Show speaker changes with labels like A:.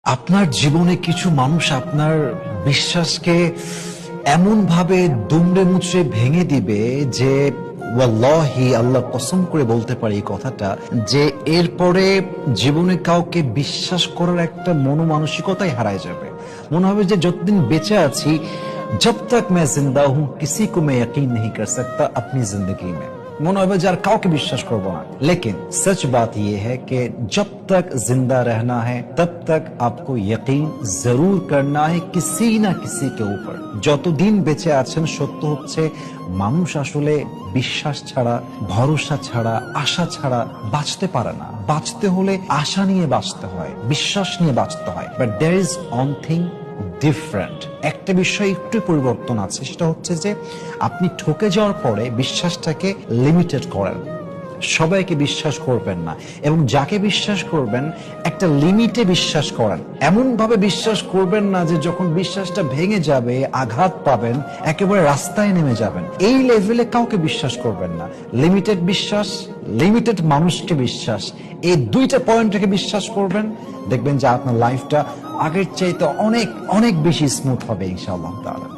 A: আপনার জীবনে কিছু মানুষ আপনার বিশ্বাসকে এমন ভাবে দুমড়ে মুচড়ে ভেঙে দিবে যে ওয়াল্লাহি আল্লাহ কসম করে বলতে পারি এই কথাটা যে এরপরে জীবনে কাউকে বিশ্বাস করার একটা মনোমানসিকতাই হারায় যাবে। মনে হবে যে যতদিন বেঁচে আছি जब तक मैं जिंदा हूं किसी को मैं यकीन नहीं कर सकता अपनी जिंदगी में। মনে হবে যে আর কাউকে বিশ্বাস করবো না। लेकिन सच बात यह है कि जब तक जिंदा रहना है तब तक आपको यकीन जरूर करना है किसी ना किसी के ऊपर। যতদিন বেঁচে আছেন সত্য হচ্ছে মানুষ আসলে বিশ্বাস ছাড়া, ভরসা ছাড়া, আশা ছাড়া বাঁচতে পারে না। বাঁচতে হলে আশা নিয়ে বাঁচতে হয়, বিশ্বাস নিয়ে বাঁচতে হয়। But there is one thing different. একটা বিষয় একটু পরিবর্তন আছে, সেটা হচ্ছে যে আপনি ঠকে যাওয়ার পরে বিশ্বাসটাকে লিমিটেড করেন। সবাইকে বিশ্বাস করবেন না, এবং যাকে বিশ্বাস করবেন একটা লিমিটে বিশ্বাস করেন। এমন ভাবে বিশ্বাস করবেন না যে যখন বিশ্বাসটা ভেঙে যাবে, আঘাত পাবেন, একেবারে রাস্তায় নেমে যাবেন। এই লেভেলে কাউকে বিশ্বাস করবেন না। লিমিটেড বিশ্বাস, লিমিটেড মানুষকে বিশ্বাস, এই দুইটা পয়েন্ট রেখে বিশ্বাস করবেন, দেখবেন যে আপনার লাইফটা আগের চাইতে অনেক অনেক বেশি স্মুথ হবে ইনশাআল্লাহ তাআলা।